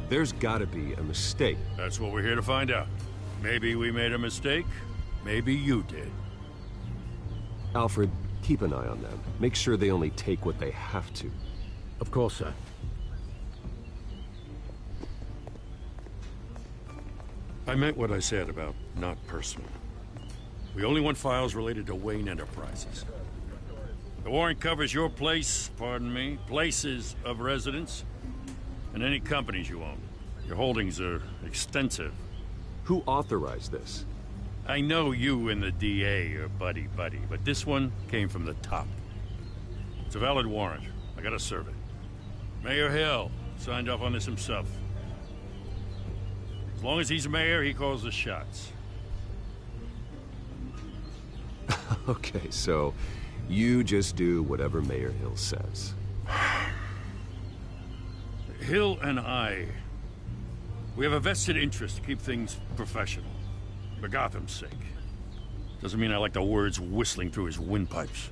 There's gotta be a mistake. That's what we're here to find out. Maybe we made a mistake. Maybe you did. Alfred, keep an eye on them. Make sure they only take what they have to. Of course, sir. I meant what I said about not personal. We only want files related to Wayne Enterprises. The warrant covers your place, pardon me, places of residence, and any companies you own. Your holdings are extensive. Who authorized this? I know you and the DA are buddy-buddy, but this one came from the top. It's a valid warrant. I gotta serve it. Mayor Hill signed off on this himself. As long as he's mayor, he calls the shots. Okay, so you just do whatever Mayor Hill says. Hill and I, we have a vested interest to keep things professional. For Gotham's sake. Doesn't mean I like the words whistling through his windpipes.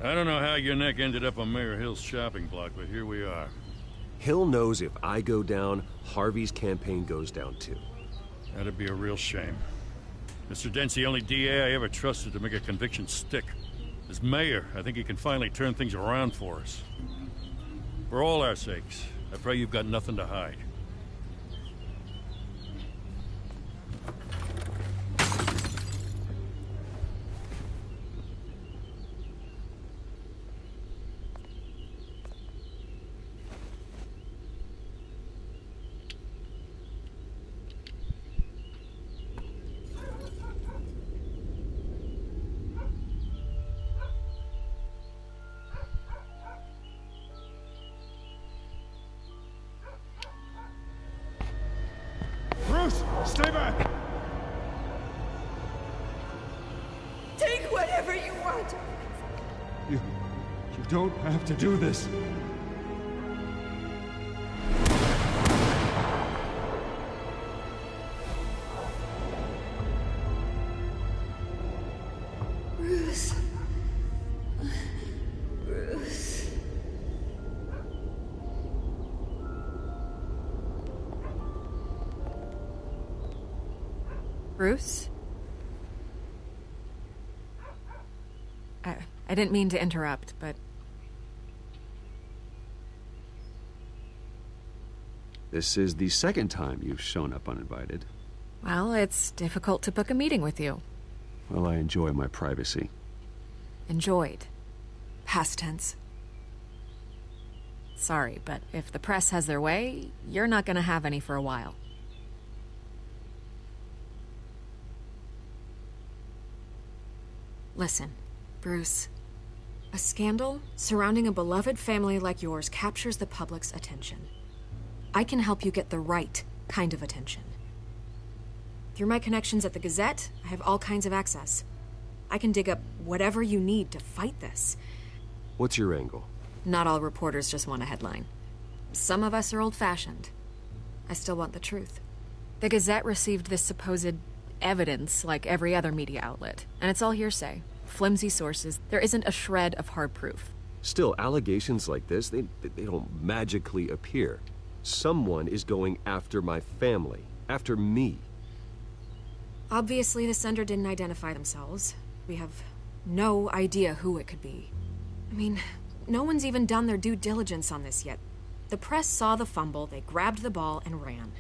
I don't know how your neck ended up on Mayor Hill's shopping block, but here we are. Hill knows if I go down, Harvey's campaign goes down too. That'd be a real shame. Mr. Dent's the only DA I ever trusted to make a conviction stick. As mayor, I think he can finally turn things around for us. For all our sakes, I pray you've got nothing to hide. Stay back! Take whatever you want. You You don't have to do this. Bruce. Bruce. Bruce? I didn't mean to interrupt, but... This is the second time you've shown up uninvited. Well, it's difficult to book a meeting with you. Well, I enjoy my privacy. Enjoyed. Past tense. Sorry, but if the press has their way, you're not gonna have any for a while. Listen, Bruce. A scandal surrounding a beloved family like yours captures the public's attention. I can help you get the right kind of attention. Through my connections at the Gazette, I have all kinds of access. I can dig up whatever you need to fight this. What's your angle? Not all reporters just want a headline. Some of us are old-fashioned. I still want the truth. The Gazette received this supposed evidence like every other media outlet, and it's all hearsay. Flimsy sources. There isn't a shred of hard proof. Still, allegations like this, they don't magically appear. Someone is going after my family, after me. Obviously, the sender didn't identify themselves. We have no idea who it could be. I mean, no one's even done their due diligence on this yet. The press saw the fumble, they grabbed the ball and ran.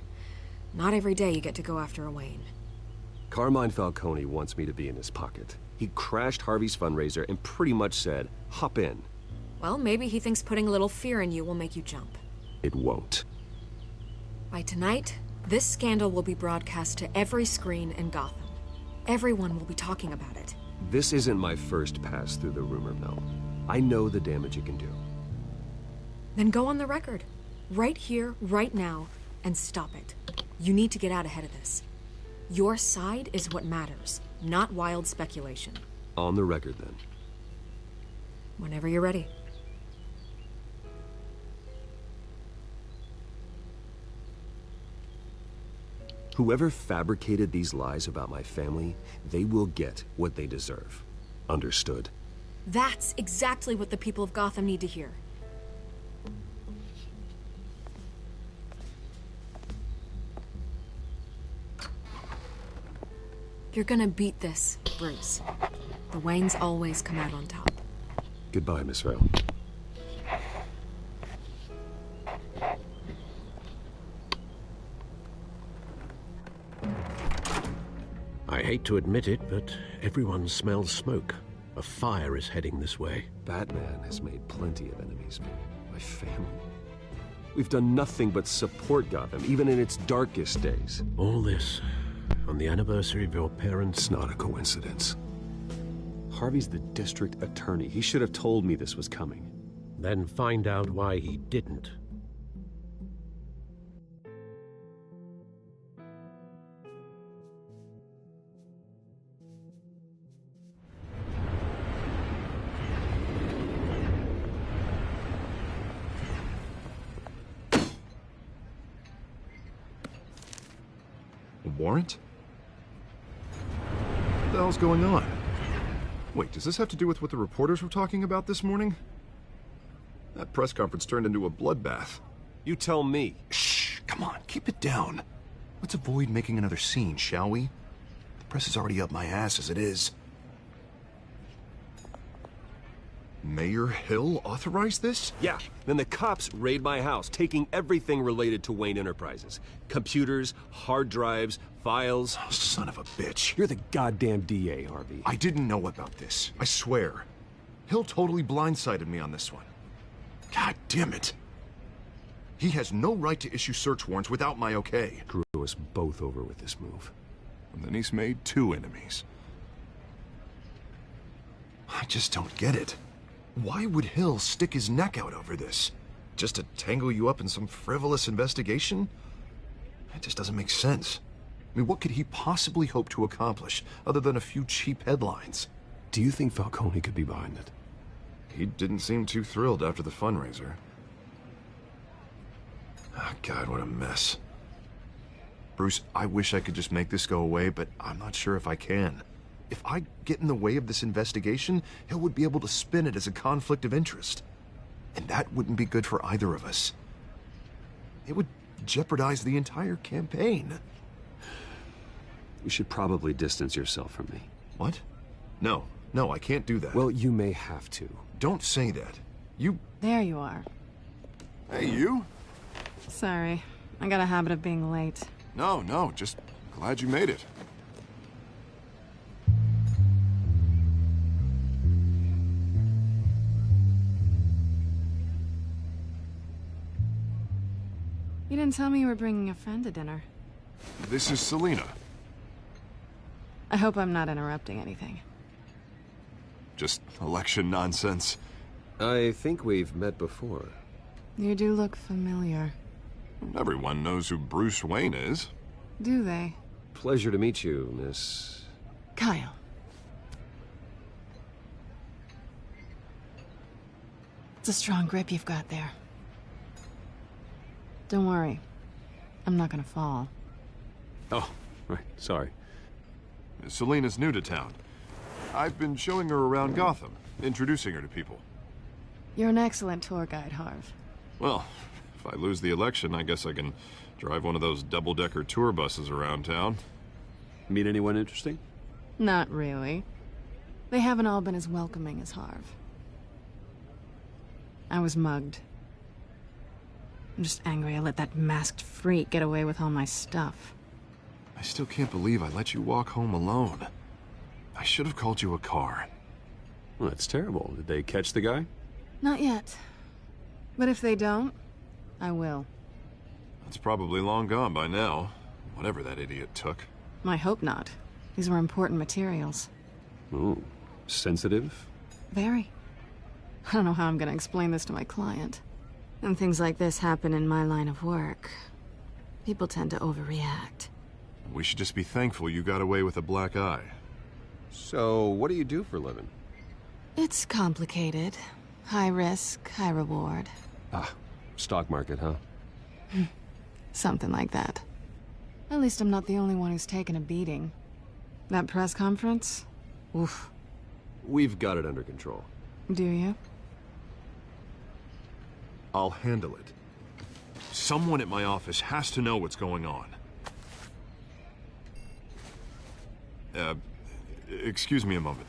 Not every day you get to go after a Wayne. Carmine Falcone wants me to be in his pocket. He crashed Harvey's fundraiser and pretty much said, hop in. Well, maybe he thinks putting a little fear in you will make you jump. It won't. By tonight, this scandal will be broadcast to every screen in Gotham. Everyone will be talking about it. This isn't my first pass through the rumor mill. I know the damage it can do. Then go on the record. Right here, right now, and stop it. You need to get out ahead of this. Your side is what matters, not wild speculation. On the record, then. Whenever you're ready. Whoever fabricated these lies about my family, they will get what they deserve. Understood? That's exactly what the people of Gotham need to hear. You're gonna beat this, Bruce. The Waynes always come out on top. Goodbye, Miss Vale. I hate to admit it, but everyone smells smoke. A fire is heading this way. Batman has made plenty of enemies. My family. We've done nothing but support Gotham, even in its darkest days. All this on the anniversary of your parents'... It's not a coincidence. Harvey's the district attorney. He should have told me this was coming. Then find out why he didn't. A warrant? What the hell's going on? Wait, does this have to do with what the reporters were talking about this morning? That press conference turned into a bloodbath. You tell me. Shh, come on, keep it down. Let's avoid making another scene, shall we? The press is already up my ass as it is. Mayor Hill authorized this? Yeah, then the cops raid my house, taking everything related to Wayne Enterprises. Computers, hard drives, files. Oh, son of a bitch. You're the goddamn DA, Harvey. I didn't know about this, I swear. Hill totally blindsided me on this one. God damn it. He has no right to issue search warrants without my okay. Screw us both over with this move. And then he's made 2 enemies. I just don't get it. Why would Hill stick his neck out over this? Just to tangle you up in some frivolous investigation? It just doesn't make sense. I mean, what could he possibly hope to accomplish other than a few cheap headlines? Do you think Falcone could be behind it? He didn't seem too thrilled after the fundraiser. Oh, God, what a mess. Bruce, I wish I could just make this go away, but I'm not sure if I can. If I get in the way of this investigation, Hill would be able to spin it as a conflict of interest. And that wouldn't be good for either of us. It would jeopardize the entire campaign. You should probably distance yourself from me. What? No, I can't do that. Well, you may have to. Don't say that. You... There you are. Hey, you? Sorry. I got a habit of being late. No, just glad you made it. You didn't tell me you were bringing a friend to dinner. This is Selina. I hope I'm not interrupting anything. Just election nonsense. I think we've met before. You do look familiar. Everyone knows who Bruce Wayne is. Do they? Pleasure to meet you, Miss... Kyle. It's a strong grip you've got there. Don't worry. I'm not gonna fall. Oh, right. Sorry. Selina's new to town. I've been showing her around Gotham, introducing her to people. You're an excellent tour guide, Harv. Well, if I lose the election, I guess I can drive one of those double-decker tour buses around town. Meet anyone interesting? Not really. They haven't all been as welcoming as Harv. I was mugged. I'm just angry I let that masked freak get away with all my stuff. I still can't believe I let you walk home alone. I should have called you a car. Well, that's terrible. Did they catch the guy? Not yet. But if they don't, I will. It's probably long gone by now, whatever that idiot took. I hope not. These were important materials. Ooh, sensitive? Very. I don't know how I'm gonna explain this to my client. When things like this happen in my line of work, people tend to overreact. We should just be thankful you got away with a black eye. So, what do you do for a living? It's complicated. High risk, high reward. Ah, stock market, huh? Something like that. At least I'm not the only one who's taken a beating. That press conference? Oof. We've got it under control. Do you? I'll handle it. Someone at my office has to know what's going on. Excuse me a moment.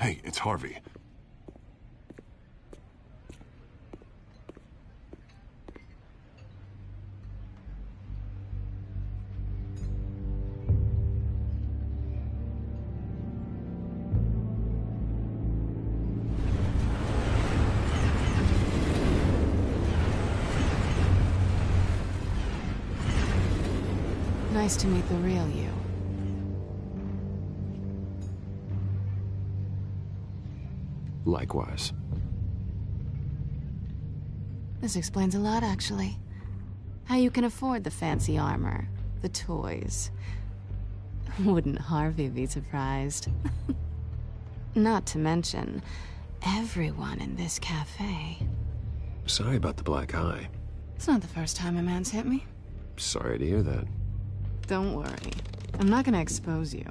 Hey, it's Harvey. Nice to meet the real you. Likewise. This explains a lot, actually. How you can afford the fancy armor, the toys. Wouldn't Harvey be surprised? Not to mention, everyone in this cafe. Sorry about the black eye. It's not the first time a man's hit me. Sorry to hear that. Don't worry. I'm not gonna expose you.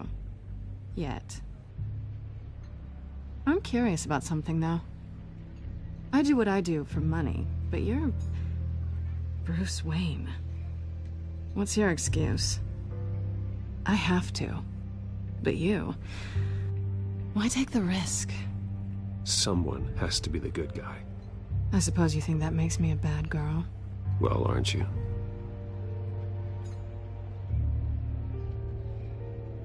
Yet. I'm curious about something, though. I do what I do for money, but you're... Bruce Wayne. What's your excuse? I have to. But you... Why take the risk? Someone has to be the good guy. I suppose you think that makes me a bad girl? Well, aren't you?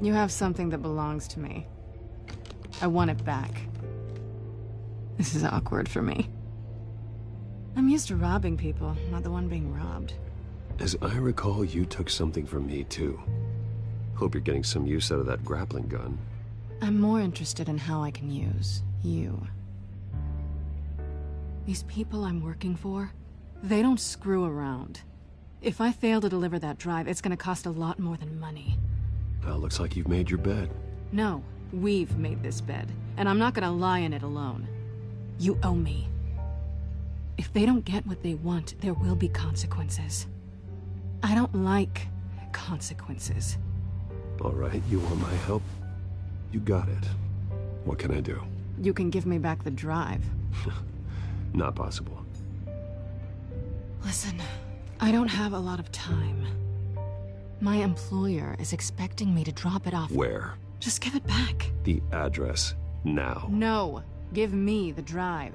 You have something that belongs to me. I want it back. This is awkward for me. I'm used to robbing people, not the one being robbed. As I recall, you took something from me, too. Hope you're getting some use out of that grappling gun. I'm more interested in how I can use you. These people I'm working for, they don't screw around. If I fail to deliver that drive, it's gonna cost a lot more than money. Well, looks like you've made your bed. No, We've made this bed, and I'm not gonna lie in it alone. You owe me. If they don't get what they want, there will be consequences. I don't like consequences. All right, you want my help? You got it. What can I do? You can give me back the drive. Not possible. Listen, I don't have a lot of time. My employer is expecting me to drop it off. Where? Just give it back. The address, now. No, give me the drive.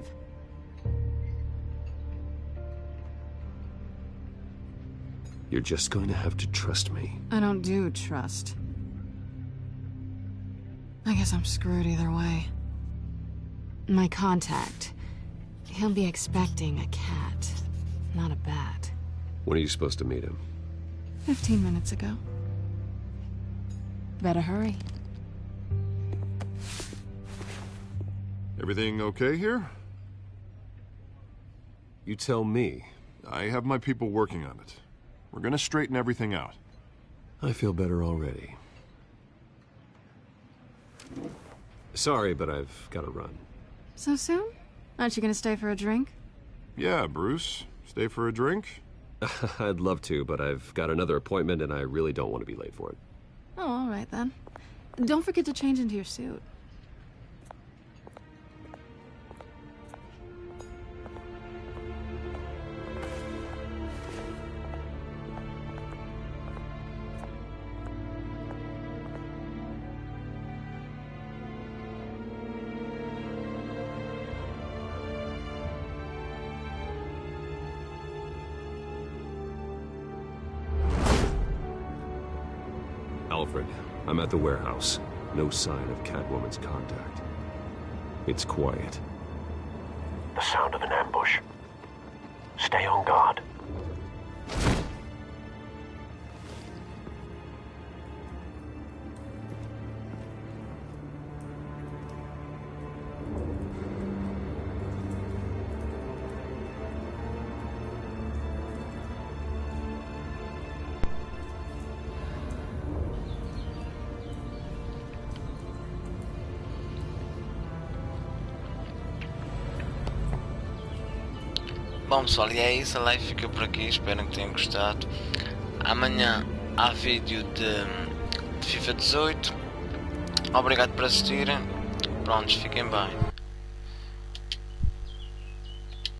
You're just going to have to trust me. I don't do trust. I guess I'm screwed either way. My contact, he'll be expecting a cat, not a bat. When are you supposed to meet him? 15 minutes ago. Better hurry. Everything okay here? You tell me. I have my people working on it. We're gonna straighten everything out. I feel better already. Sorry, but I've got to run. So soon? Aren't you gonna stay for a drink? Yeah, Bruce. Stay for a drink? I'd love to, but I've got another appointment and I really don't want to be late for it. Oh, all right then. Don't forget to change into your suit. Alfred, I'm at the warehouse. No sign of Catwoman's contact. It's quiet. The sound of an ambush. Stay on guard. Bom pessoal, e é isso, a live fica por aqui, espero que tenham gostado. Amanhã há vídeo de FIFA 18. Obrigado por assistirem. Prontos, fiquem bem.